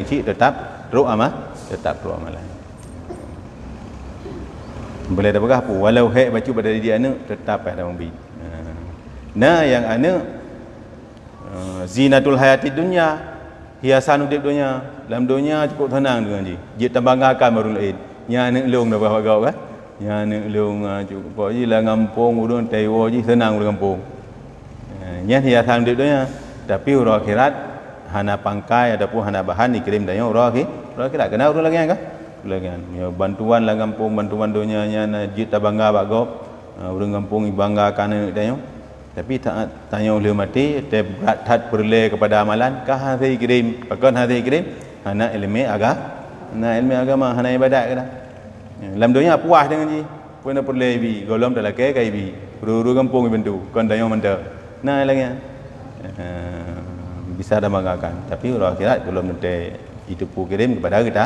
benci tetap teruk amalan. Boleh dah berapa walau hak baca pada dia anak tetap ada membi. Nah yang anak zinatul hayatid dunya, hiasan hidup dunia. Dalam dunia cukup tenang dengan ji. Dia tambangkan baru lain. Nya anak long dah bawa kau kan. Nya anak long cukup apa ji lah ngampung urang tewo ji senang urang kampung. Nya hiasan hidup dunia. Tapi urang akhirat hana pangkai ataupun hana bahan dikirim dari urang akhirat kena urang lagi kan? Lagi ya bantuan lah kampung bantuan dunia nya jit tabangga bagop urang kampung banggakan anak dia. Tapi tak tanya oleh mati te berat hat berle kepada amalan kah hati kirim pakon hati kirim hana ilmu agama hana ibadat kena dalam dunia puas dengan ji pun nak perle bi golom dalam ke kai bi ru kampung bantu kon dayo menta nah lagi bisa dah banggakan tapi orang akhirat belum nanti itu pu kirim kepada kita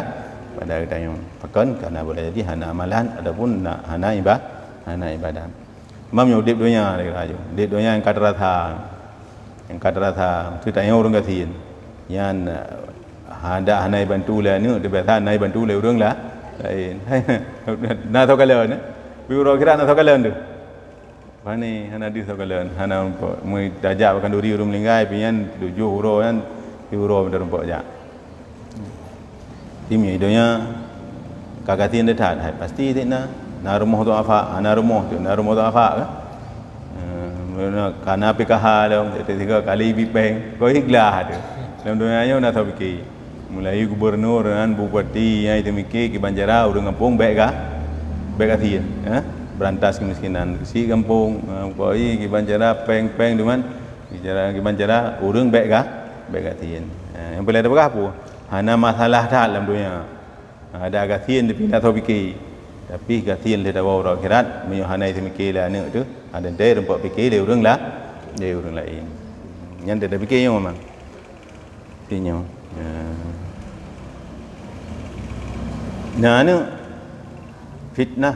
yang pakon kerana boleh jadi hana amalan ataupun nak hana ibadat. Mam yo dip dunia dia kata dip dunia yang kadrata tu tanya orang katin yang ada hanai bantu lah ni dia biasa hanai bantu lah orang lah lain na tahu kalian bi orang kira na tahu kalian tu bani hana di tahu kalian hana mai dajak akan duri urung linggai pian 7 euro kan euro benar rumput ja timnya dunia kagatin dia tak pasti tikna na rumah tu apa ana rumah tu apa ke kana PKH dalam 3 kali bipeng kau ikhlas tu dalam dunia nya nak tahu fikir mulai gubernur dan bupati yang itu mikir ke Banjara urang kampung baik hati berantas kemiskinan si kampung kau ke Banjara peng dengan bicara ke Banjara urang baik hati yang boleh ada berapa hana masalah tak dalam dunia ada gatin dipindah tahu fikir tapi gatin dia bawa orang akhirat menyohanai semikir lah anak tu ada dia rempak fikir dia orang lain yang dia dah fikir yang memang fikirnya nah anak fitnah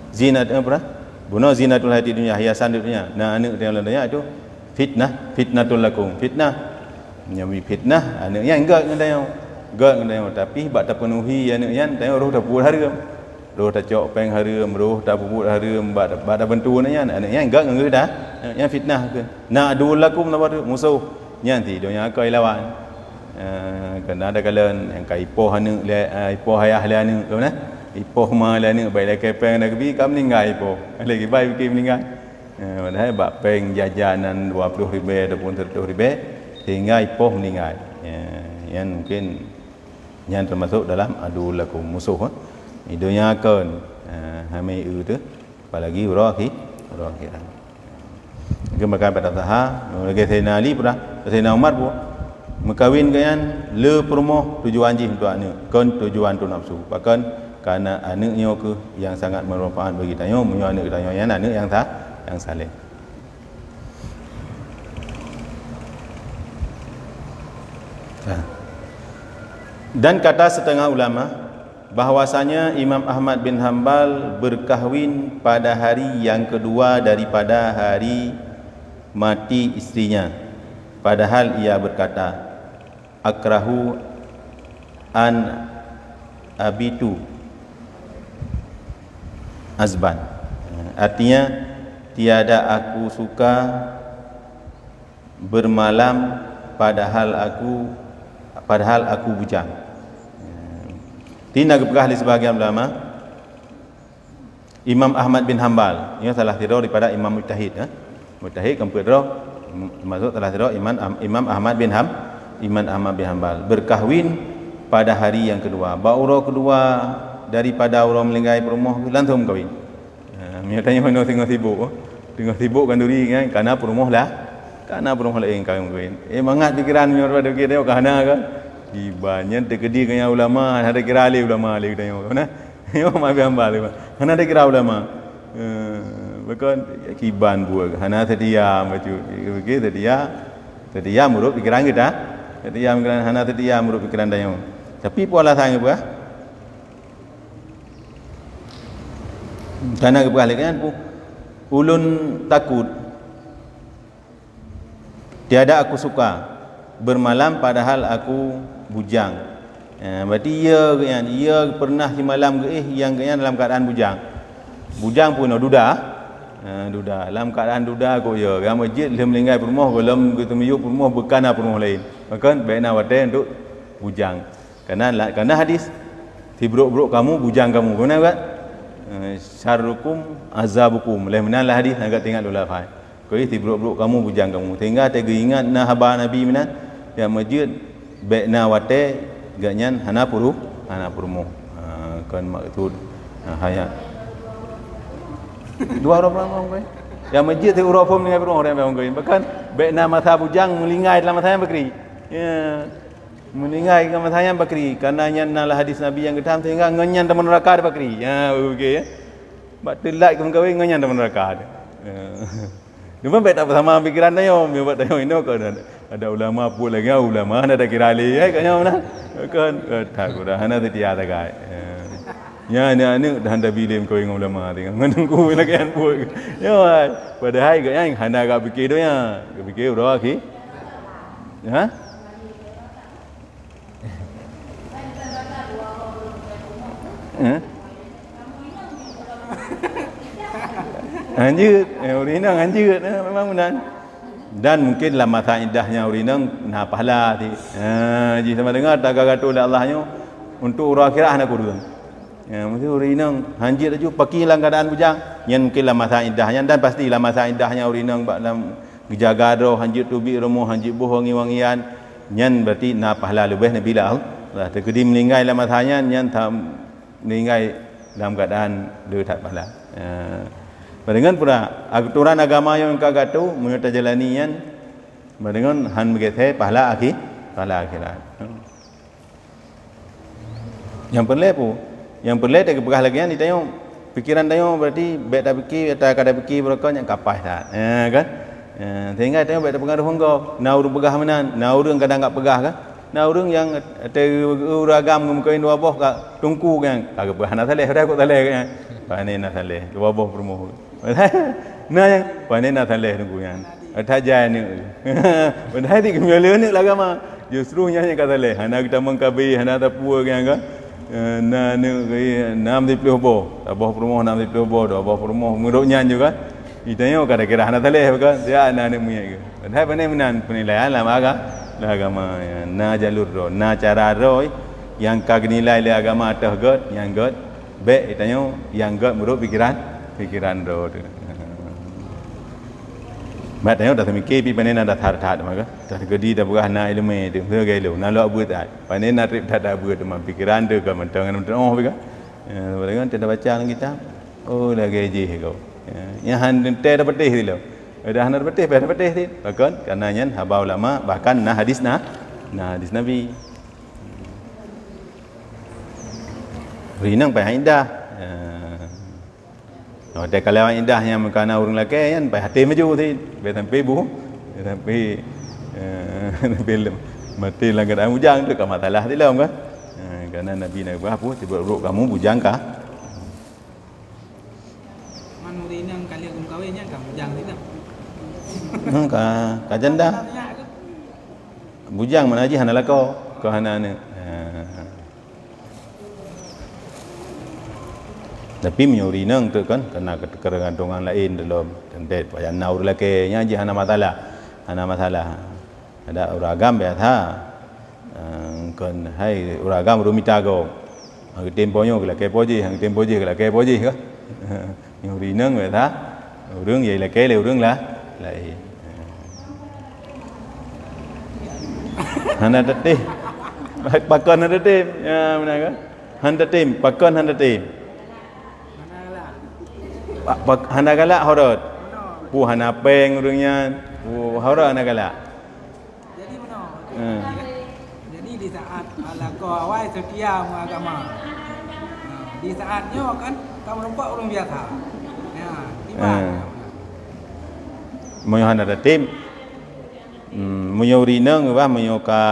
zinat apa bunuh zinatul hayatid dunya hiasan dunia nah anak dia lainnya itu fitnatul lakum fitnah yang fitnah anaknya enggak dengan dia tapi bak terpenuhi anaknya dia roh dah buat hari roh tak cok peng harum roh tak puput harum bak dah bantu anaknya enggak dengan dah yang fitnah ke nak adul lakum musuh nanti dunia kau lawan kena ada kalian yang kai ipoh anak ipoh ayah dia anak tu nah ipoh ma dia anak baik lagi peng dah kebi kam meninggal ipoh lagi baik fikir meninggal padahal bak peng jajanan 20,000 ataupun 30,000 sehingga ipoh meninggal yang mungkin yang termasuk dalam adul lakum musuh dunia kan hamai tu apalagi orang akhirat kemudian pada tahap lagi Sayyidina Ali pula Sayyidina Umar pun mengkawin kan le permoh tujuan ji untuk anak kan tujuan tu nafsu bahkan kerana anaknya ke yang sangat bermanfaat bagi tanya menyo anak tanya yang anak yang saleh dan kata setengah ulama bahwasanya Imam Ahmad bin Hanbal berkahwin pada hari yang kedua daripada hari mati istrinya padahal ia berkata akrahu an abitu azban artinya tiada aku suka bermalam padahal aku bujang. Tina kepegah di sebahagian ulama Imam Ahmad bin Hanbal ini salah tidur daripada Imam Mujtahid Mujtahid kempedrah masuk salah tidur Imam Ahmad bin Hanbal berkahwin pada hari yang kedua baura kedua daripada orang melinggai perumah langsung kahwin tanya mana tengah sibuk kan duri kan kerana perumah lain kahwin mangat pikiran daripada fikir dia kerana kan banyak terkedi dengan ulama ada kira ahli ulama ahli tanya mana yo mai hamba mana ada kira ulama bahkan kiban buat hana sedia macam begitu sedia menurut pikiran kita sedia pikiran hana sedia menurut pikiran tanya tapi pola sang apa karena kebalikan ulun takut tiada aku suka bermalam padahal aku bujang Berarti ia kan, ia pernah di malam yang kan dalam keadaan bujang. Bujang pun duda. Duda dalam keadaan duda ko ya. Gam masjid lem linggai rumah dalam gitu miyuk rumah bekana rumah lain. Maka baikna wate untuk bujang. Karena hadis tibruk-bruk kamu bujang kamu. Guna kan? Syarrukum azabukum. Lemnalah hadis agak tengok dulu faham. Ko tibruk-bruk kamu bujang kamu. Tinggal tega ingat nah haba Nabi menan ya masjid baikna wate ganyan hana purumo kan maksud hayat dua orang yang masjid tu urang pun dengan orang yang orang bahkan baikna mata bujang melingai dalam matanya bakri ya melingai dalam matanya bakri karena nalah hadis Nabi yang ketam sehingga nganyan teman neraka bakri ya okey ya batilai kawan-kawan nganyan teman neraka cuma baik tak bersama pikiran tayo buat tayo ini ada ulama pun lagi ulama ada kira ali kayaknya mana kan tak sudah hana dia ada kai ya ni dah anda bilim kau dengan ulama dengan menunggu lagi an pun ya padahal kayaknya hana gak fikir tu ya fikir udah ki ha Anjut, urinang anjut memang benar. Dan mungkin dalam masa indahnya urinang nah pahala ti. Ji sama dengar tak kata oleh Allahnya untuk orang akhirat nak kurun. Mesti urinang anjut aja pakai dalam keadaan bujang. Yang mungkin dalam masa indahnya dan pasti dalam masa indahnya urinang dalam jaga roh anjut tubi romo anjut bohongi-wangian. Nyan berarti nah pahala lebih nabi lah. Lah terkedi meninggal dalam masanya nyan tam meninggal dalam keadaan dia tak pahala. Dengan pula aturan agama yang kagak tu menurut jalanian dengan han begitu pahala akhirat. Yang perlu tak berkah lagi ni tayong pikiran tayong berarti baik tak fikir atau kada fikir berapa yang kapas tak. Kan? Sehingga tayong baik tak pengaruh engkau. Nah urang pegah menan, nah urang kadang enggak pegah kan. Nah urang yang teragam mungkin dua boh kak tungku kan. Kagak pegah nak saleh dah kok saleh kan. Panen nak saleh dua boh permoh. Nah yang panen nak saleh tunggu yang atajan ni. Padahal di kemana ni agama justru yang kata saleh. Hana kita mengkabi hana tapua kan. Nah ni nam di pelubur, abah permoh nam di pelubur, abah permoh muruknya juga. Itanya kira-kira hana saleh kan. Dia anak ni punya ke. Padahal panen menan penilaian lama agama na jalur ro na cara ro yang kag nilai le agama atah god yang god be itanya yang god muruk pikiran ro tu mat tanya dah mikir pi panen ada thar maka dah gedi dah buah na ilmu tu tu gay lu na lo buat ai panen na trip tak ada buat tu pikiran tu ke mentang oh bega dengan tidak baca kita oh lagi je kau yang han te dapat teh tu dah nak dapat teh tu bahkan karenanya haba ulama bahkan hadis Nabi rinang pai indah ada kalau indahnya makana urang lelaki kan pai hati maju tu be sampai bu sampai film mati langgar bujang tu ke masalah tu lah kan kerana Nabi nak apa tiba-tiba kamu bujang kah manu rinang kali aku kawinnya kamu bujang tu ka janda bujang mana aja hana lako ko hana ne tapi menyuri nang tu kan kena ketergantungan lain dalam tendet payah nau lelaki nya aja hana masalah ada uragam biasa kan hai uragam rumita go ang temponya lelaki poji ang tempoji lelaki poji ka menyuri nang biasa urang vậy là cái liều urang lah lain hana teteh pakon hana teteh ya benar kan hana teteh pakon hana teteh hana galak horot pu hana peng urangnya pu horot hana galak jadi benar jadi di saat ala ko awai setia agama di saatnya kan kamu nampak orang biasa ya tiba moyo hana teteh moyo rinang wa moyo ka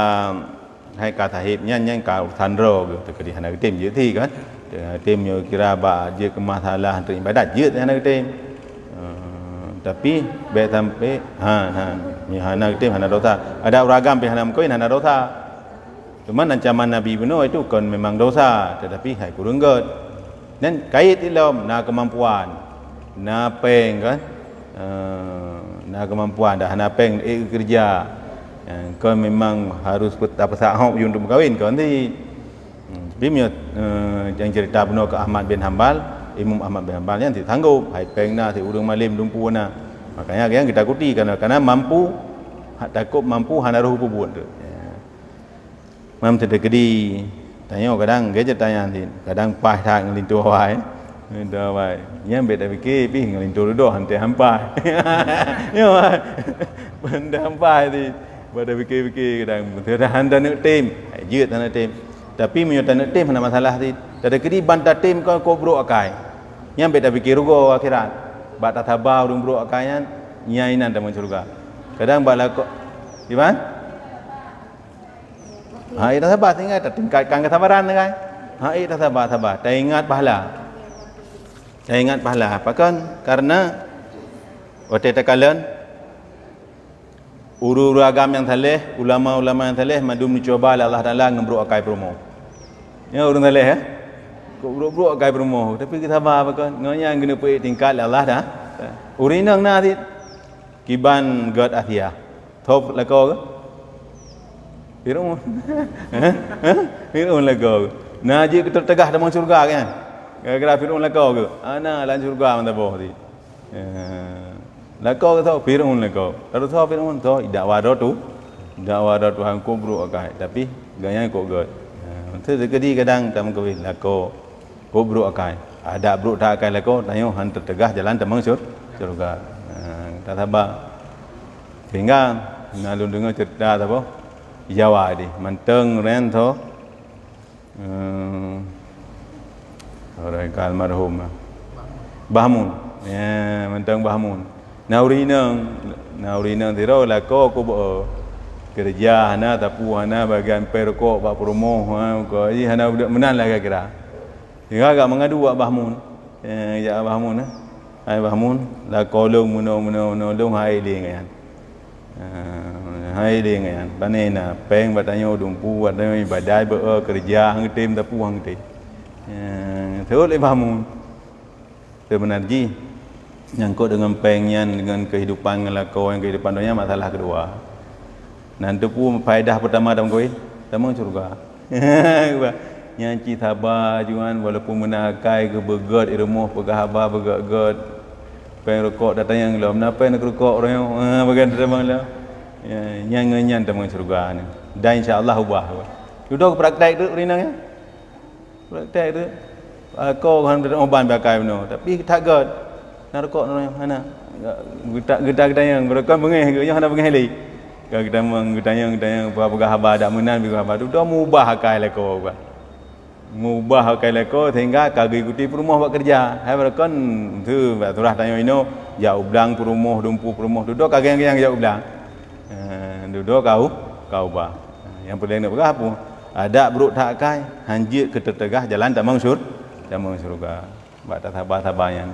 hai ka thahip nyan ka than ro tu ke di hana tem je thi kan tem yo kira ba je ke masalah untuk ibadat je hana tem tapi be sampai ha ni hana tem hana dosa ada uragam pe hana mko hana dosa Cuma ancaman Nabi benar itu kan memang dosa, tetapi hai kurang god. Dan kait ilmu na kemampuan, na peng kan, na kemampuan dah na peng kerja. Kau memang harus apa sahau untuk berkahwin kau nanti. Bimnya yang cerita benar ke Ahmad bin Hanbal, Imam Ahmad bin Hanbal yang ditanggup, hai peng na, si urang malim dumpu na. Makanya yang kita kuti karena mampu, takut mampu hana roh buat tu. Mam terkedi tanya kadang dia tanya nanti kadang pas tang lintu awai dah awai yang beda fikir pi lintu doh hantai hampai ya benda hampai di pada fikir kadang terdahan dan tim jeut dan tim tapi menyutan tim ada masalah di terkedi bantah tim kau bro akai yang beda fikir rugo akhirat bata tabau dum bro akaian nyainan dalam surga kadang bala kok di mana itu sabar ingat tingkatkan kesabaran kan. Itu sabar. Dan ingat pahala. Apakah? Karena waktu kalian uru agama yang saleh, ulama-ulama yang saleh madum dicoba Allah Taala ngembruk akai promo. Ya urang saleh Bro akai promo. Tapi kita sabar apakah? Ngonya guna pergi tingkat Allah dah. Urinang nanti kiban god athia. Top lako ke? Firun lagu. Naji kita tegah dalam surga kan. Gara-gara firun lagu ke. Ana lan surga mantap boh di. Lagu ke tahu firun lagu. Lalu tahu firun tahu dakwah tu. Dakwah tu hang kubru akai tapi gaya kok god. Itu terjadi kadang dalam kawin lagu kubru akai. Ada bro tak akai lagu tayo han tertegah jalan dalam surga. Tak sabar. Sehingga nalun dengar cerita apa? Jawa di manteng rento orang almarhum Bahmun ya manteng Bahmun naurinang tiro la ko bo kerja hana tapu hana bagian perko pak promo ko ji hana budak menan lah kira hingga agak mengadu wak Bahmun ya Bahmun ai Bahmun la kolong muno long hai dengan hai dengan panena peng batanya dumpu batanya badai kerja hang tim tapu hang tim terus Bahmun sebenarnya nyangkut dengan pengnya dengan kehidupan ngelako yang kehidupan dunia masalah kedua nanti pun faedah pertama dalam koi dalam surga nyanci sabar juan walaupun menakai ke begat irmuh pegahaba begat peng rokok datang yang belum napa nak rokok orang bagian dalam lah nyanyi dalam surga ni dan insyaallah ubah duduk praktek tu rinang ya praktek tu kau kan oban pakai benar tapi tak god nak rokok mana kita yang berkon bengih ke yang ada bengih li kita yang apa haba dak menan bi haba tu dah mubah akai leko mubah akai leko sehingga kagui ikuti perumah buat kerja hai berkon tu turah tanya ino jauh belang perumah dumpu perumah duduk kagak yang jauh belang duduk kau bah yang paling nak apa ada buruk tak kai hanjit ke tertegah jalan tak mangsur surga bak tak sabar-sabarnya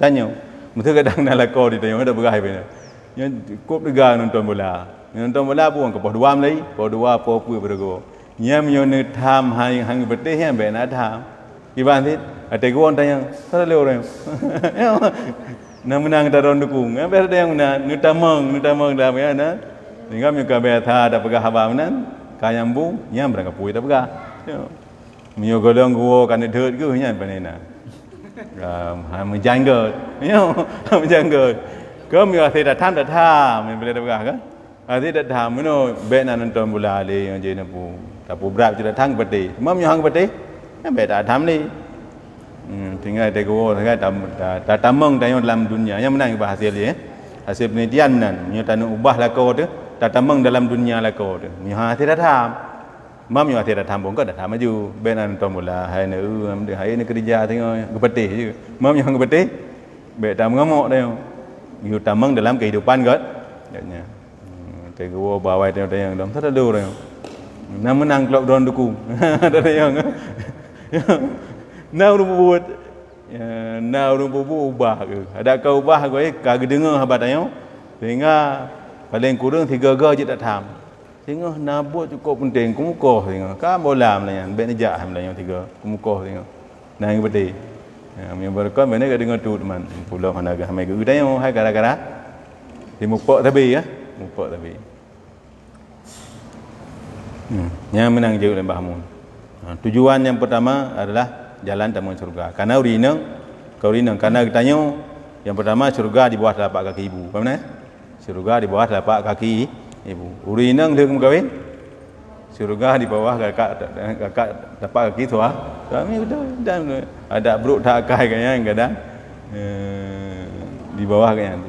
tanya mesti kadang nak lakor ditanya ada berai benar yang kop degang nonton bola pun ke pos 2 lagi pos 2 pos apa bergo nyam nyone tham hang betih yang ben ada iban tit ada gua tanya ada le orang nak menang daron dukung ada yang nutamang dah mana sehingga mereka bertha ada pegah haba menan kayambu nyam berangkat pui tak pegah mio golong gua kan deut ke nya panena menjanggut menjanggut kau mio tidak tham boleh tak pegah kan tidak tham meno bena nonton bola le yang je napu tapu berat tidak thang peti mam yang hang peti beda tham ni tinggal ada gua tinggal tak tamang dalam dunia yang menang hasil dia hasil penelitian menan mio tanu ubah lakau tu tak tamang dalam dunia lakau tu mio tidak tham mam yang tidak tham pun kau dah tham maju bena nonton bola hai ni kerja tengok gepetih je mam yang gepetih beda mengamuk dia mio tamang dalam kehidupan god katanya gua bawa tengok yang dalam tak ada orang nak menang klub don dukung ada yang nak buat nak ubah ke ada kau ubah kau kagak dengar habat ayo sehingga paling kurang 3 je tak tham tengok nabut cukup penting kumukoh tengok kan bola melayan bet nejak melayan tiga kumukoh tengok nang beti yang berkon mana ke dengar tu teman pulau mana ke mai ke tengok hai gara-gara di mupok tabi ya mupok tabi yang menang jauh lembah mun tujuan yang pertama adalah jalan tamu surga karena urinang karena ditanya yang pertama surga di bawah telapak kaki ibu apa mana surga di bawah telapak kaki ibu urinang dia kawin surga di bawah kakak telapak kaki tua kami betul dan ada bruk tak kai kayaknya kadang di bawah kayaknya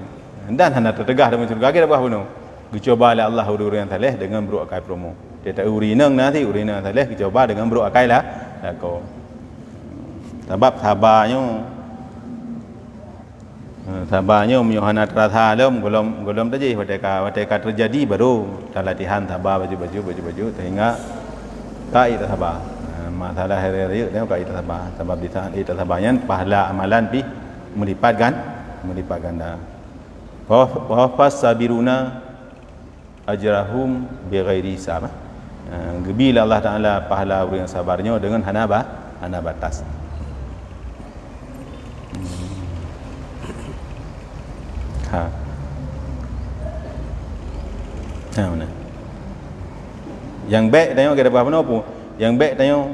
dan hendak tertegah dalam surga kita bawah penuh dicoba oleh Allah urang taleh dengan bruk akai promo dia tak urinang nanti urinang taleh dicoba dengan bruk akai lah kau sebab sabarnya Yohana terasa lom golom tadi ketika terjadi baru latihan sabar baju sehingga tak itu sabar masalah hari-hari dia tak itu sabar sebab di saat itu sabarnya pahala amalan melipat ganda wa fasabiruna ajrahum bighairi hisab gebila Allah Taala pahala orang yang sabarnya dengan hana batas. Mana? Yang baik tengok kita apa apa? Yang baik tengok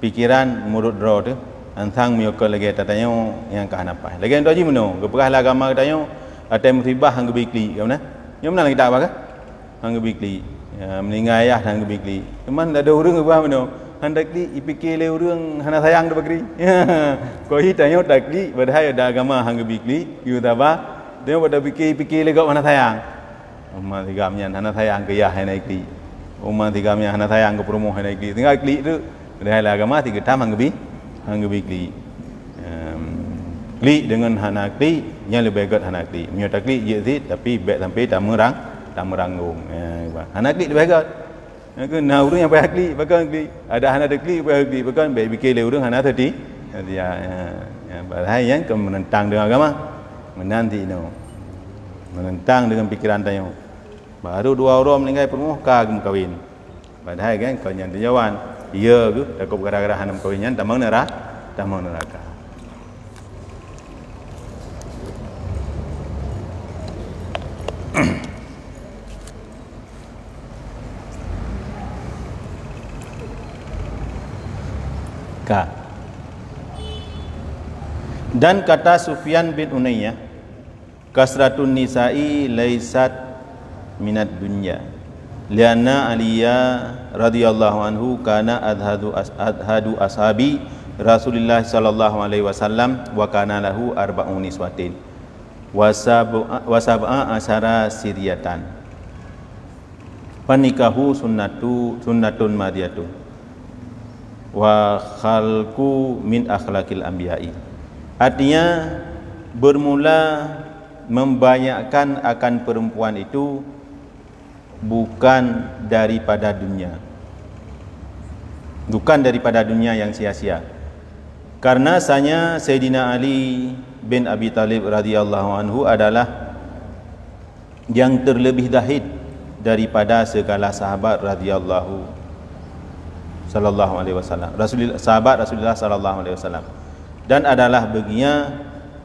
pikiran murid draw tu, antang miokol lagi tengok yang kahanapai. Lagi tu aja mana? Keperah agama tengok ada musibah hang gebikli, mana? Yang mana lagi tak apa ke? Hang gebikli, meninggal ayah hang gebikli. Teman ada orang keperah mana? Hendak di ipikir le orang hana sayang dah bakri. Kau hi tengok takli badai ada agama hang gebikli, you tak apa? Tengok pada fikir le kau hana sayang. Umma tigamnya hana sayang ke ya hai naik li. Umma tigamnya hana sayang ke promo hai naik li. Tengah kli tu badai agama tiga tam hang gebikli. Kli dengan hana kli yang lebih baik hana kli. Menyo takli je tapi baik sampai tak meranggung. Hana kli lebih baik. Ke na urang yang payah kli bahkan kli ada hana kli payah kli bahkan baik fikir le urang hana tadi dia bahaya yang menentang dengan agama menanti menentang dengan pikiran tanya baru dua orang meninggal penuh kagum kawin padahal kan kau yang jawaban iya ke takut gara-gara hanam kawinnya tamang neraka dan kata Sufyan bin Unayyah kasratun nisa'i laisat minad dunya lianna Aliyah radhiyallahu anhu kana adhadu ashabi Rasulullah sallallahu alaihi wasallam wa kana lahu arba'un niswatin wa sab'a asyara siryatan panikahu sunnatun madiyatun wa khalqu min akhlaqil anbiya'i. Artinya bermula membayangkan akan perempuan itu bukan daripada dunia yang sia-sia. Karena sanya Sayyidina Ali bin Abi Talib radhiyallahu anhu adalah yang terlebih dahsyat daripada segala sahabat radhiyallahu sallallahu alaihi wasallam. Sahabat Rasulullah sallallahu alaihi wasallam. Dan adalah baginya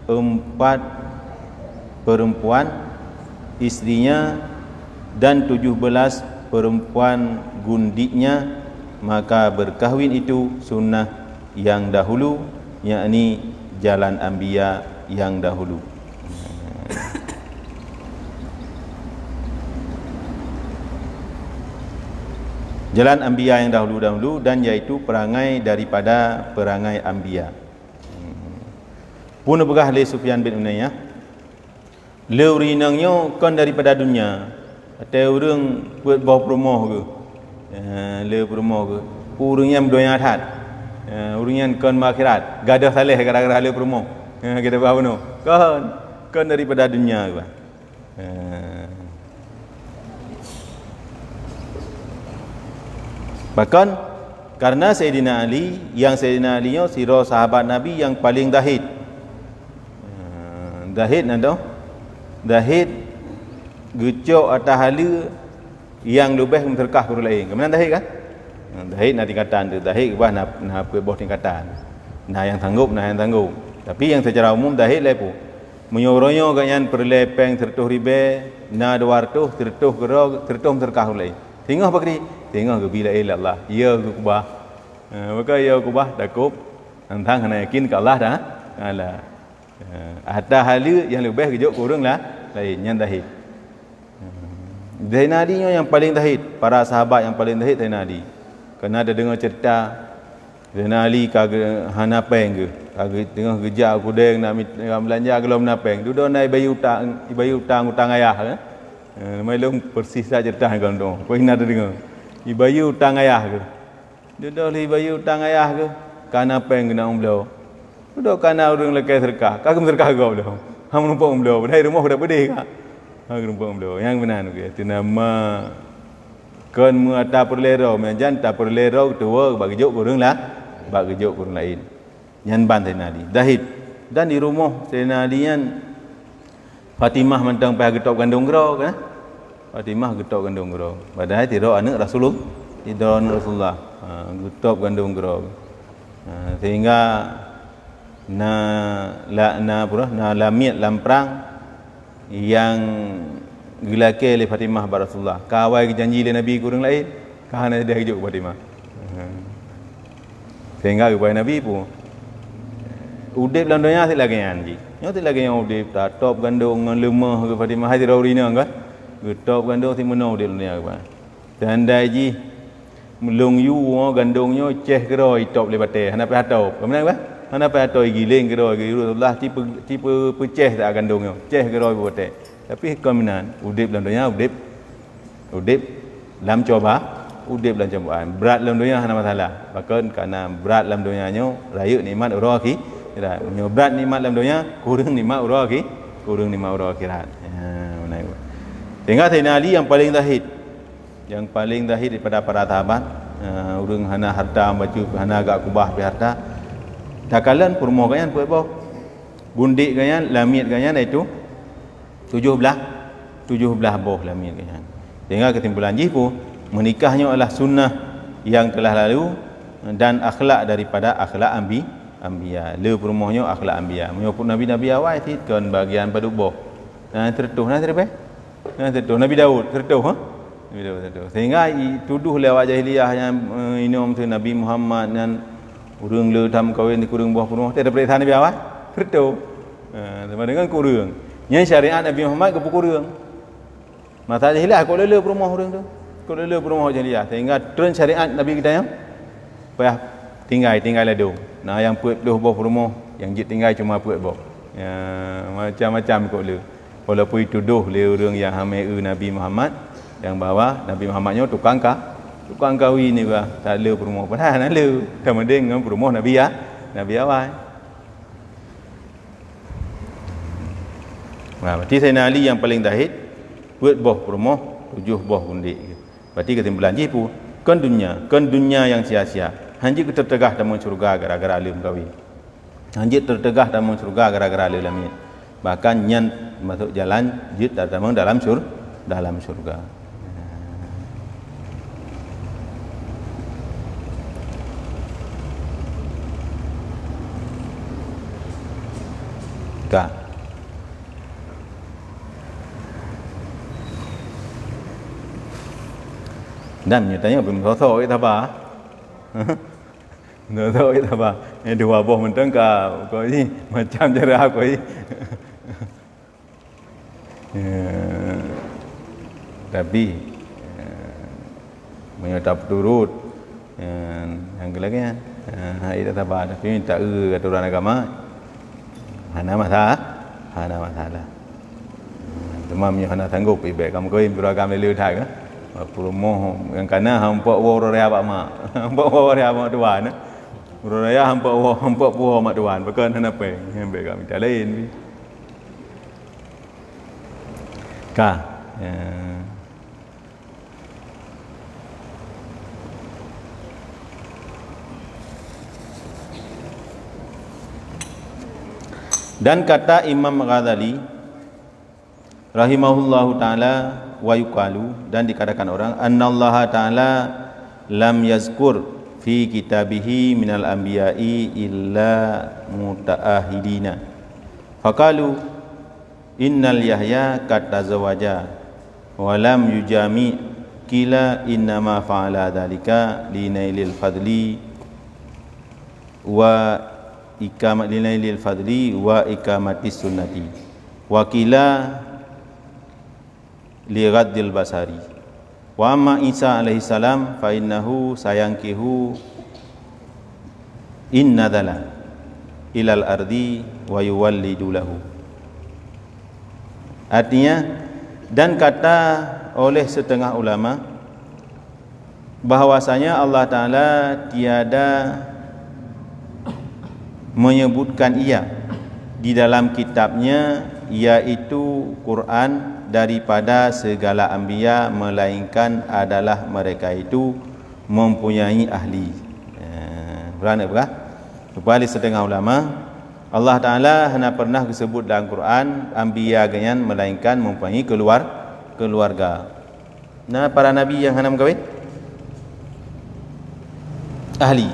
4 perempuan istrinya dan 17 perempuan gundiknya, maka berkahwin itu sunnah yang dahulu, yakni jalan anbiya yang dahulu. Jalan anbiya yang dahulu dan yaitu perangai daripada perangai anbiya. Pun begah le Sufyan bin Unayyah le urinangnya kan daripada dunia. Ada orang buat bawah rumah ke. Le rumah ke. Urang yang doyan hat. Urang yang kan akhirat. Gadah saleh gara-gara le rumah. Kita faham no. Kan daripada dunia ke. Bahkan karena Sayyidina Ali nya sira sahabat Nabi yang paling dahsyat. Dahsyat nado. Dahsyat gecok atas hala yang lebih terkah guru lain. Kemudian dahid kan? Dahid nak tingkatan tu, dahid bah nak bawah tingkatan. Nah yang tanggup, nah yang tanggup. Tapi yang secara umum dahid lepo. Menyoronyo ganyan perlepeng tertuh ribe, na 200 tertuh gerog, tertuh terkah guru lain. Tengok apa kini? Tengok ke bila Allah. Ya ke kubah. Maka ya kubah takub. Tentang kena yakin ke Allah dah. Allah. Ada hal yang lebih kejut kurang lah lain yang dahid. Zain Ali yang paling dahid, para sahabat yang paling dahid Zain Ali. Kena ada dengar cerita Zain Ali kagak hanapeng ke, kagak tengah kerja kudeng nak belanja kalau menapeng. Duduk naik bayi utang ayah kan. Melong persis saja cerita kan tu. Kau ingat dengar. Bayi utang ayah ke. Duduk li bayi utang ayah ke, kanapeng kena umblau. Duduk kana orang lekai serkah, kagak serkah kau dah. Ham nampak umblau, dari rumah dah pedih kah? Kagak nampak umblau. Yang benar tu itu nama kan muata perlero, menjan tak perlero tua bagi jok kurang lah, bagi jok kurang lain. Yang bantai nadi, dahid. Dan di rumah senadian Fatimah mentang pihak getok gandung gero kan? Fatimah getok gandung gero. Padahal tidak anak Rasulullah, tidak anak Rasulullah. Getok gandung gero. Sehingga na lamit lamprang yang gilake oleh Fatimah bar Rasulullah. Kawai janji oleh Nabi kurang lain, kahana dia hidup Fatimah. Sehingga kepada Nabi pun udip dalam dunia tak lagi anji. Nyo tak lagi yang udip tak top gandung lemah ke Fatimah hati raurina kan. Top gandung si menau di dunia ke. Tandai ji melung yu gandungnya ceh keroi top le bate. Hana pe hatop. Kemudian apa? Hana pe hatoi giling keroi ke Rasulullah tipe peceh tak gandungnya. Ceh keroi bate. Tapi kemudian udip dalam dunia udip dalam coba, udip dalam cobaan. Berat dalam dunia hana masalah. Bahkan karena berat dalam dunianya raya nikmat Allah ki. Tidak, berat nikmat dalam dunia, kurang nikmat Allah ki, kurang nikmat Allah akhirat. Mana itu? Tinggal Sayyidina Ali yang paling zahid. Yang paling zahid daripada para sahabat. Urang hana harta baju, hana agak kubah pi harta. Takalan permoh ganyan buat apa? Bundik ganyan, lamit ganyan itu 17 boh lamit ganyan. Sehingga kesimpulan jipu menikahnya adalah sunnah yang telah lalu dan akhlak daripada akhlak anbiya. Le perumohnya akhlak anbiya. Menyebut nabi-nabi awal itu kan bagian pada boh. Tertuh nah terbe. Tertuh Nabi Daud tertuh Nabi Daud tertuh. Sehingga tuduh lewat jahiliyah yang inum tu Nabi Muhammad dan urang le tam kawin di kurang buah perumoh. Tidak perintah Nabi awal tertuh. Sama dengan kurang. Yang syariat Nabi Muhammad ke kurang. Masa jahiliyah kau le perumoh urang tu. Kau le perumoh jahiliyah. Sehingga trend syariat Nabi kita yang payah tinggal ledung. Nah yang puat belah buah rumah, yang jit tinggal cuma puat buah. Ya macam-macam kok le. Walaupun tuduh le orang yang hamil Nabi Muhammad yang bawa Nabi Muhammadnya tukang kahwin ni bah. Tak le rumah padahal nak le. Sama dengan rumah Nabi ya. Nabi awal. Nah, berarti Sayyidina Ali yang paling dahid buat buah rumah 7 buah bundik. Berarti kesimpulan jipu kan dunia yang sia-sia. Hanjit tertegah dalam surga gara-gara alim kawin. Hanjit tertegah dalam surga gara-gara alim lamin. Bahkan nyan masuk jalan jit dalam surga. Kak. Dan nyatanya belum sosok itu apa? Nggak tahu itu apa. Ini dua buah menteng kau ini macam cara aku ini. Tapi menyetap turut yang kelaknya itu apa? Tapi minta aturan agama. Hana masalah. Demamnya hana sanggup ibarat kamu kau ini beragam lelu tak kan? Perumoh yang kana hampa woro rea pak mak. Hampa woro rea mak tuan. Woro rea hampa puo mak tuan. Bukan hana pe. Hembe kami tak lain. Ka. Dan kata Imam Ghazali rahimahullahu taala wa yuqalu, dan dikatakan orang, annallaha taala lam yazkur fi kitabihi minal anbiya'i illa mutaahidina faqalu innal yahya qad tazawaja wa lam yujami kila innama fa'ala dhalika linailil fadli wa linailil fadli wa ikamatis sunnati wa kila li raddil basari wa amma Isa alaihi salam fa innahu sayangkihu innadala ilal ardi wa yuwallidu lahu. Artinya, dan kata oleh setengah ulama bahwasanya Allah Ta'ala tiada menyebutkan ia di dalam kitabnya, yaitu Quran, daripada segala anbiya, melainkan adalah mereka itu mempunyai ahli. Berana berkah? Kembali setengah ulama, Allah Ta'ala hanya pernah disebut dalam Quran anbiya ganyan, melainkan mempunyai keluarga. Nah, para nabi yang hana mengkawin ahli,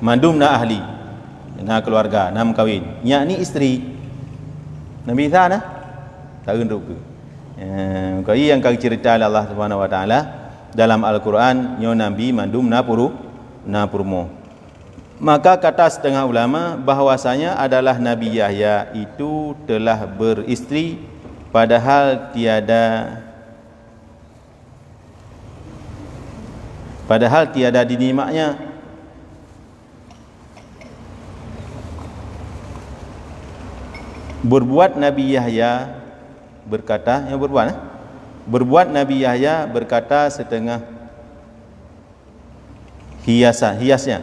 mandumna ahli, nah keluarga, nah mengkawin, yakni isteri. Nabi Isa nah tak genduk ke. Kau yang kau cerita Allah Subhanahu Wa Taala dalam Al-Quran, nyo nabi mandum na purmo. Maka kata setengah ulama bahwasanya adalah Nabi Yahya itu telah beristri, padahal tiada dinimaknya. Berbuat Nabi Yahya berkata, yang berbuat Nabi Yahya berkata setengah hiasnya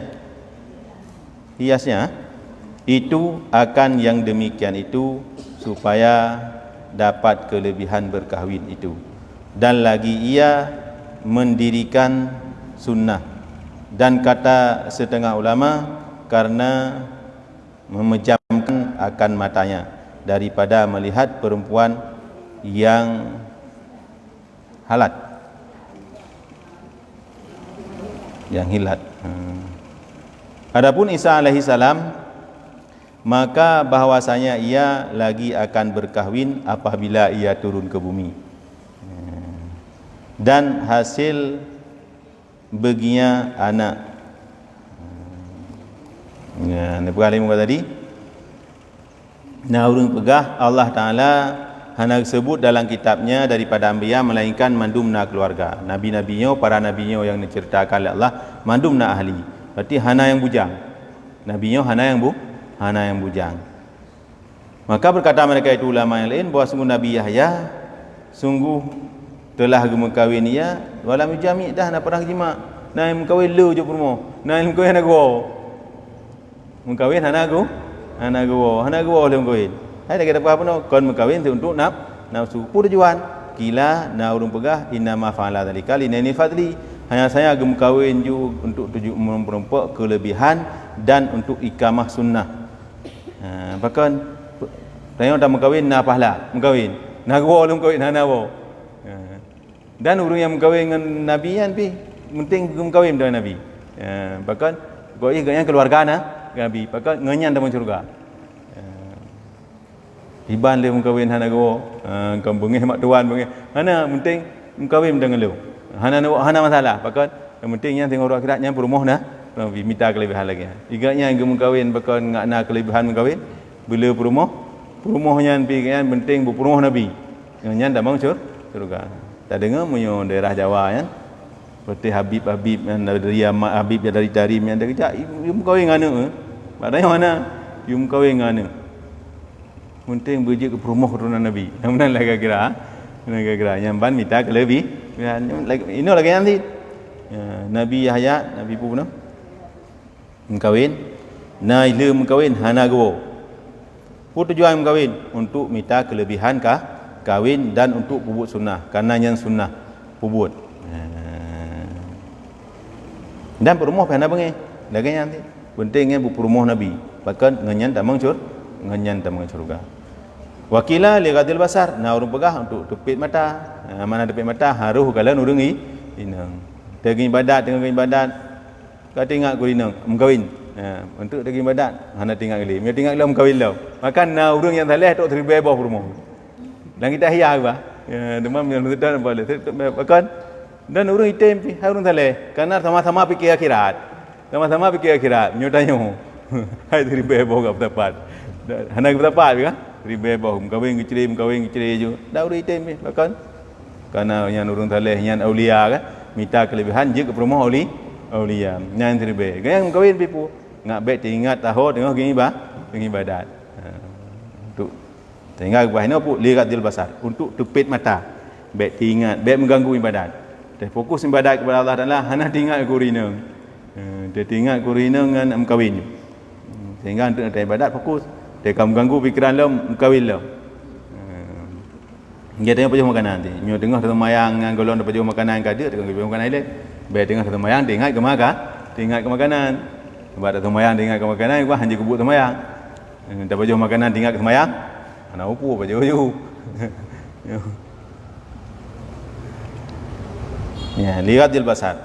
itu akan yang demikian itu supaya dapat kelebihan berkahwin itu, dan lagi ia mendirikan sunnah. Dan kata setengah ulama karena memejamkan akan matanya daripada melihat perempuan yang halat, yang hilat. Adapun Isa alaihi salam, maka bahwasanya ia lagi akan berkahwin apabila ia turun ke bumi, dan hasil baginya anak. Ya, ni pengalim tadi. Nah, urang pegah Allah Taala hanya sebut dalam kitabnya daripada anbiya, melainkan mandumna keluarga. Nabi-nabinya, para nabinya yang diceritakan oleh Allah, mandumna ahli. Berarti hana yang bujang. Nabinya hana yang bujang. Maka berkata mereka itu ulama yang lain bahawa sungguh Nabi Yahya sungguh telah mengkawin ia walam jami' dah nak pernah jima'. Nah mengkawin lu je purmo. Nah mengkawin hana go. Mengkawin hana go oleh mengkawin. Hai dah kata apa no? Kon mengkawin tu untuk nafsu tujuan. Kila na urung pegah inna ma fa'ala dzalika linani fadli. Hanya saya agak mengkawin juga untuk tujuh memperempuan kelebihan dan untuk ikamah sunnah. Bahkan tanya dah mengkawin na pahala, mengkawin. Na gua belum mengkawin hana wo. Dan orang yang mengkawin dengan nabi kan pi, penting mengkawin dengan nabi. Bahkan gua yang keluarga nabi, bahkan ngenyan dalam syurga. Iban le mengkawin hana gua, kampungnya mak tuan bengih. Hana penting mengkawin dengan lu. Hana masalah. Bahkan yang pentingnya tengok orang akhiratnya berumah nah, minta kelebihan lagi. Iganya yang mengkawin bahkan ngak nak kelebihan mengkawin, bila berumahnya kan penting berumah nabi. Yang dah bang surga. Tak dengar munyo daerah Jawa kan. Seperti Habib yang dari Habib yang dari Tarim yang dah kerja, you mengkawin ngana. Padahal mana? You mengkawin ngana. Penting berjik ke berumah keturunan nabi. Yang mana lagi kira? Yang ban minta kelebihan. Ini lagi nanti Nabi Yahya, Nabi pun mengkawin, naila mengkawin hana go. Tujuan mengkawin untuk minta kelebihan kawin dan untuk pubut sunnah, karena yang sunnah pubut. Dan perumah pada bengi lagi nanti. Pentingnya perumah Nabi, bahkan ngenyan tak mengcur, ngenyan tak mengcurga. Wakila li ghadil basar, nah urung pegah untuk tepit mata. Mana tepit mata haruh kala urung inang. Daging ibadat dengan ibadat. Kau tengok ku inang mengkawin. Untuk daging ibadat hana tengok gali. Dia tengok lam kawin lau. Makan na urung yang saleh tok teribeh bawah rumah. Dan kita hiya ba. Demam yang sudah boleh. Makan dan urung item pi urung saleh. Karena sama-sama fikir akhirat. Sama-sama fikir akhirat. Nyotanyo. Hai teribeh bawah dapat. Hana dapat kan? Ribe bau mengkawin kecil je. Dah urang item bahkan karena yang urang saleh yang aulia kan minta kelebihan je ke rumah aulia yang ribe yang mengkawin pipu ngak bet ingat tahu tengok gini ibadat untuk tengok bahina pu liratil basar untuk tepit mata bet ingat bet mengganggu ibadat dan fokus ibadat kepada Allah Taala hana tinggal kurina dia tinggal kurina dengan mengkawin sehingga untuk ibadat fokus dia akan mengganggu fikiran lo mengkawin lo. Dia tengok pajak makanan nanti. Mio tengok satu mayang yang golong dapat pajak makanan kada, tengok pajak makanan ile. Baik tengok satu mayang ingat ke maka, ingat ke makanan. Sebab satu mayang ingat ke makanan, gua hanya kubuk satu mayang. Dapat pajak makanan ingat ke mayang. Ana upu pajak uyu. Ya, liratil basar.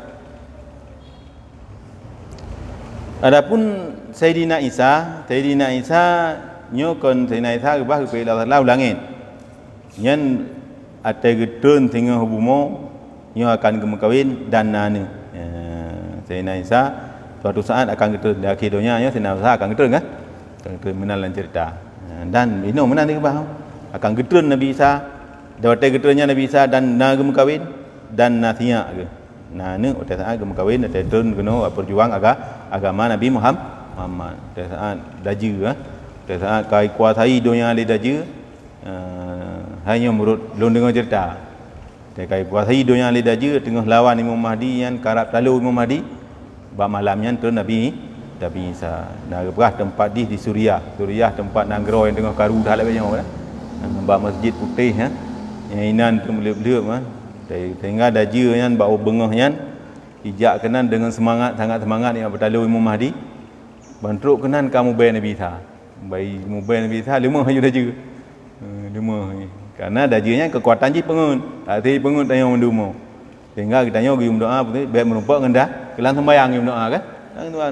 Adapun Sayyidina Isa nyokon Sayyidina Isa ke bah ke lau langit. Nyen ate gedun tengah hubumo nyo akan kemkawin dan nane. Sayyidina Isa suatu saat akan gedun di akhir dunia nya Sayyidina Isa akan gedun kan? Akan menalan cerita. Dan ino menan ke bah akan gedun Nabi Isa. Dawate gedunnya Nabi Isa dan na kemkawin dan nathia ke. Nane ute saat kemkawin ate gedun keno berjuang agama Nabi Muhammad. Pada saat daji pada saat kai kuasai dunia li daji hanya menurut belum dengar cerita kai kuasai dunia li daji tengah lawan Imam Mahdi yang karap lalu Imam Mahdi ba malamnya tu Nabi Isa nah berah tempat di Suriah tempat nanggro yang tengah karu dah lebih jauh ba masjid putih yang inan tu melep-lep sehingga daji yang bau bengah yang ijak kenan dengan sangat semangat yang bertalu Imam Mahdi bantruk kenan kamu bayar Nabi Isa. Bayi mobile Nabi Isa 5 haju daja. 5 karena dajanya kekuatan ji pengun. Hati pengun tanya mendumo. Sehingga kita tanya pergi berdoa betul baik merumpak ngendah kelan sembahyang berdoa kan. Tuan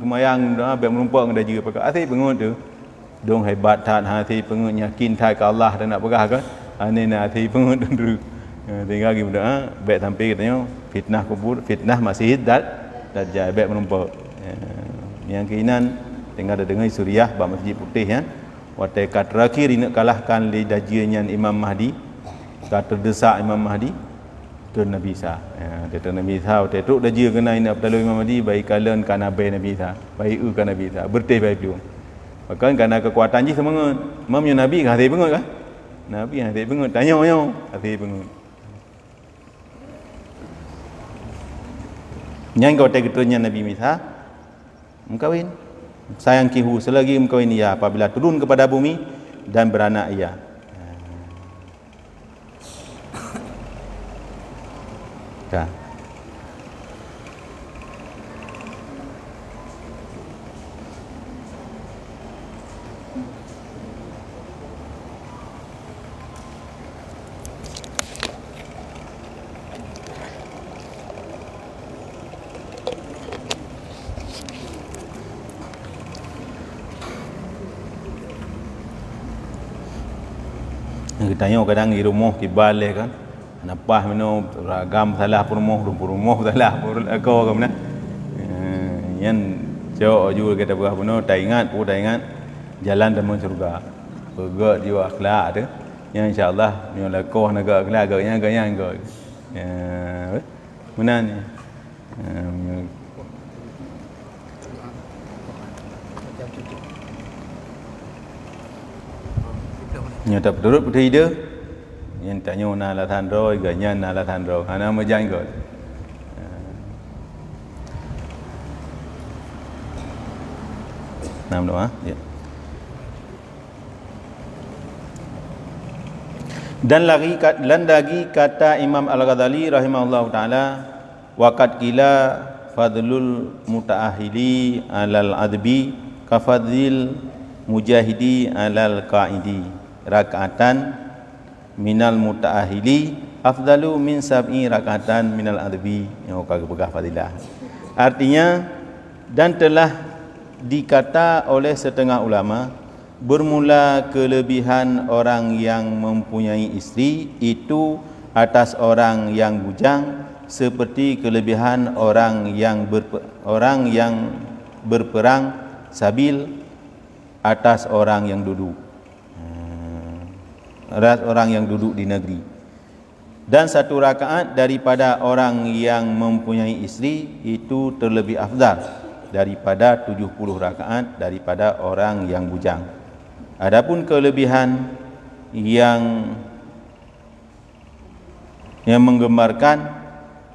sembahyang berdoa baik merumpak ngendah juga pakai hati pengun tu. Dong hebat tan hati pengun yakin thai ke Allah dan nak pegah kan. Ane nak hati pengun dulu. Sehingga pergi berdoa baik sampai katanya fitnah kubur, fitnah Masih Dajjal baik merumpak. Yang keinan tinggal ada dengan Suriah ba masjid putih ya. Waktu kat terakhir nak kalahkan li dajian Imam Mahdi. Kat terdesak Imam Mahdi tu Nabi Isa. Dia Nabi Isa waktu tu dajia kena ina perlu Imam Mahdi baik kalian kana baik Nabi Isa. Baik kan Nabi Isa. Bertih baik tu. Bahkan karena kekuatan ji semangat. Mam yang Nabi hati pengut kan? Nabi hati pengut tanya hati pengut. Yang kau tegetunya Nabi Isa mengkawin sayang kihu selagi mengkawin ia apabila turun kepada bumi dan beranak ia. Dah. Kita tanya kadang di rumah kibale kan napah meno ragam salah rumah salah aku ke mana yan jauh juga kita berah meno tak ingat jalan temu surga bergerak jiwa akhlak tu yang insyaallah meno lakoh naga akhlak agaknya agak mana ni nyata turut putih dia yang tanya na la than rồi ganyan na la than rồi hana mới danh rồi nam doa ya. Dan lagi kata Imam Al-Ghazali rahimahullah taala waqad qila fadlul mutaahili alal adbi kafadil mujahidi alal qaidi raka'atan minal mutaahili afdalu min sab'i raka'atan minal adbi. Yang kau pegah fadilah. Artinya, dan telah dikata oleh setengah ulama, bermula kelebihan orang yang mempunyai isteri itu atas orang yang bujang seperti kelebihan orang yang berperang sabil atas orang yang duduk di negeri. Dan satu rakaat daripada orang yang mempunyai isteri itu terlebih afdal daripada 70 rakaat daripada orang yang bujang. Adapun kelebihan yang menggembarkan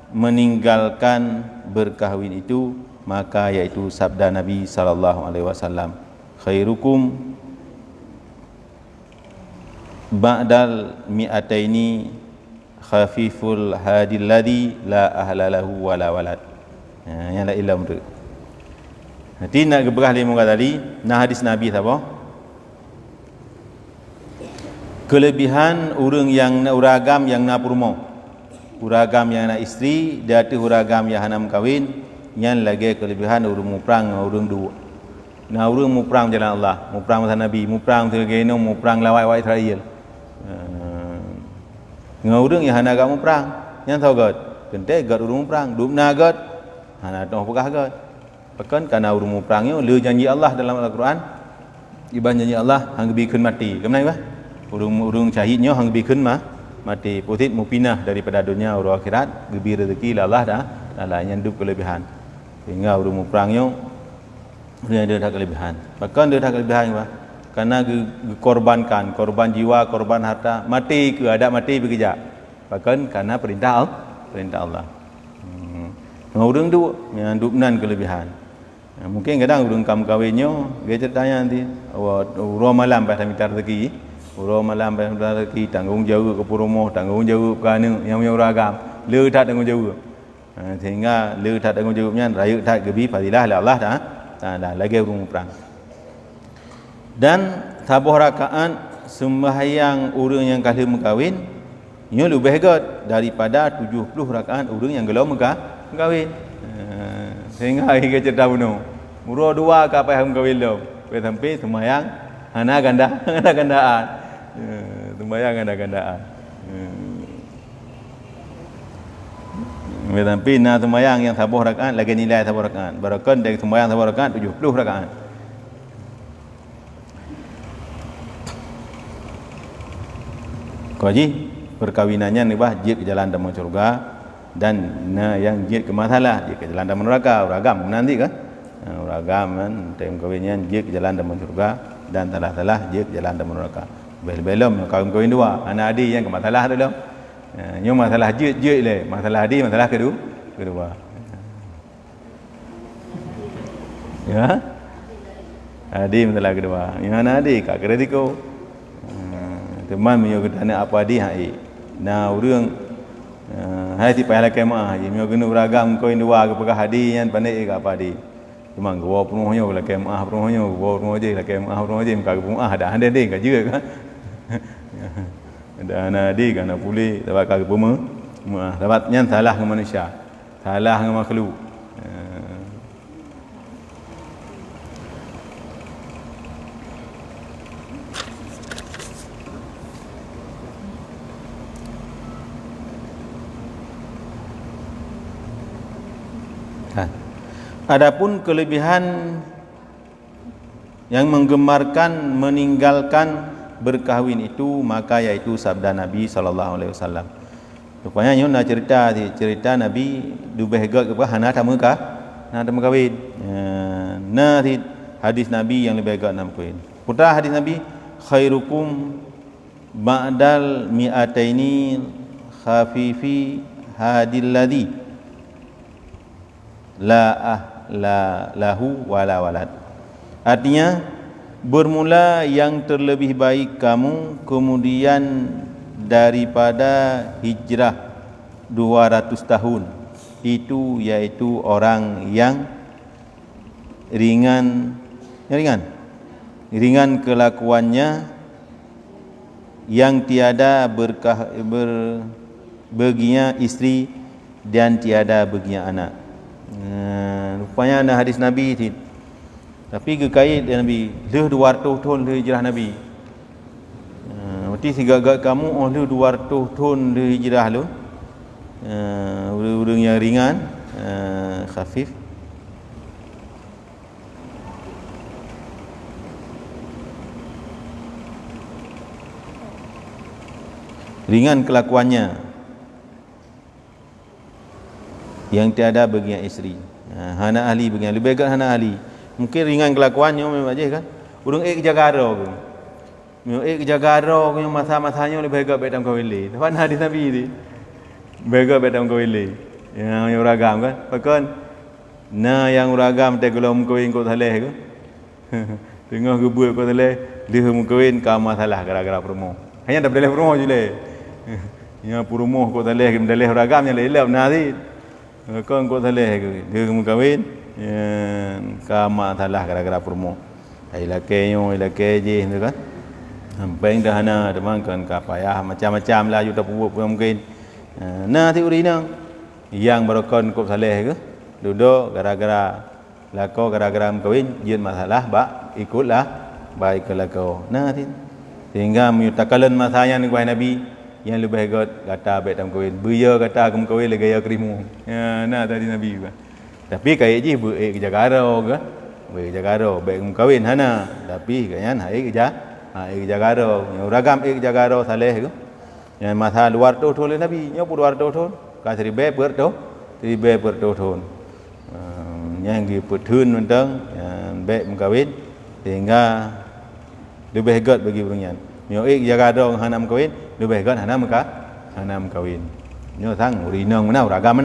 meninggalkan berkahwin itu, maka yaitu sabda Nabi sallallahu alaihi wasallam, khairukum ba'dal mi'ataini khafiful hadil ladhi la ahlalahu wala walad. Yang la ilam tu. Nanti nak geberah lima orang tadi, nah hadis Nabi apa? Kelebihan orang yang uragam yang nak rumah, uragam yang nak isteri, dia tu uragam yang hanam kahwin, yang lagi kelebihan orang muprang orang dua. Nah orang muprang jalan Allah, muprang masa Nabi, muprang tergeno, muprang lawai Israel. Ngau orang yang hana agak muprang, yang tahu god, kentai god orang muprang, duk na god, hana dah pegah god. Bahkan karena orang muprangnya le janji Allah dalam Al-Quran, iban janji Allah hang bikin mati. Kemana bah? Urung syahidnya hang bikin mati. Putit mu pindah daripada dunia urang akhirat, gebi rezeki Allah dah yang hidup kelebihan. Sehingga urang muprangnya dia ada kelebihan. Bahkan dia ada kelebihan bah. Karena dikorbankan, korban jiwa, korban harta, mati ke ada mati bekerja. Bahkan karena perintah Allah. Urang tu yang dupnan kelebihan. Mungkin kadang urang kam kawinnya, dia ceritanya nanti, urang malam pada minta rezeki, urang malam pada minta rezeki, tanggung jawab ke rumah, tanggung jawab ke anu yang punya urang agam, le tak tanggung jawab. Sehingga le tak tanggung jawabnya, raya tak gebi fadilah Allah dah lagi urang perang. Dan sabuh rakaat sembahyang orang yang kahli mengkahwin, ia lebih hebat daripada 70 rakaat orang yang gelau mengkahwin. Sehingga kita cerita bunuh. Murah dua ke apa yang mengkahwin dah. Sampai sembahyang hana gandaan. Sembahyang gandaan. Sampai na sembahyang yang sabuh rakaat lagi nilai sabuh rakaat. Barakan dari sembahyang sabuh rakaat 70 rakaat. Kaji perkawinannya ni bah jid ke jalan damai surga dan yang jid ke masalah jid ke jalan damai neraka uragam nanti kan uragam kan tem kawinnya jid ke jalan damai surga dan salah jid ke jalan damai neraka belum kawin dua anak adik yang ke masalah tu belum nyo masalah jid le masalah adik masalah kedua ya adik masalah kedua yang anak adik kak krediko teman menyo kena apa di hai na urang hai ti payah kemah ye menyo guna beragam ko indua ke pegah hadi yan pandai ke apa di cuma gua penuhnya la kemah penuhnya gua penuh je la kemah penuh je ka penuh dah ande ding ka juga kan ada anak di kana pulih dapat ka pema dapat nyan salah ke manusia salah ke makhluk Adapun kelebihan yang menggemarkan meninggalkan berkahwin itu, maka yaitu sabda Nabi sallallahu alaihi wasallam. Rupanya nyo nak cerita Nabi dubeh gak ke hana tamu ka? Hana tamu kahwin. Nah hadis Nabi yang lebih gak nam kahwin. Putra hadis Nabi khairukum ba'dal mi'ataini khafifi hadil ladhi la lahu wala walad. Artinya bermula yang terlebih baik kamu kemudian daripada hijrah 200 tahun itu yaitu orang yang ringan kelakuannya yang tiada baginya isteri dan tiada baginya anak. Rupanya ada hadis Nabi ti. Tapi gekait Nabi, leh 200 tahun le hijrah Nabi. Berarti sigagak kamu leh 200 tahun le hijrah lu. Urang yang ringan, khafif. Ringan kelakuannya, yang tiada bagian isteri. Hana ahli bagian lebih baik hana ahli. Mungkin ringan kelakuannya memang aje kan. Urang jagaro ke. Memang jagaro ke masa-masanya lebih baik betam kawili. Tahu hadis Nabi ni. Baik betam kawili. Yang ragam kan. Bahkan yang ragam te golom kawin ko thaleh ke. Tengah gebut ko thaleh, dia kawin ka masalah gara-gara promo. Hanya dah boleh promo je le. Yang promo ko thaleh ke daleh ragam yang lelap nadi. Kau thaleh dia kawin ka masalah gara-gara promo. Ai lakeyo lakeje tu kan. Hampir dah hana demang kan ka payah macam-macam lah juta pupuk mungkin. Nah ti urina yang berokon ko thaleh ke duduk gara-gara lako gara-gara kawin jin masalah ba ikutlah baik ke lako. Nah ti sehingga menyutakan masanya ni Nabi yang lebih hebat kata baik dalam kawin. Buya kata kem kawin le gaya krimu. Nah tadi Nabi juga. Tapi kai ji bu jagaro ke. Bu jagaro baik kem kawin hana. Tapi kanyan hai jagaro. Yang ragam jagaro saleh ke. Yang masa luar tu thon Nabi, nya luar tu thon. Ka seribe per thon. Yang di petun mentang baik kem kawin sehingga lebih hebat bagi orangnya. Nyo jagaro hanam kawin lebih hebat hanam kawin. Nyo sang urinang mana ragam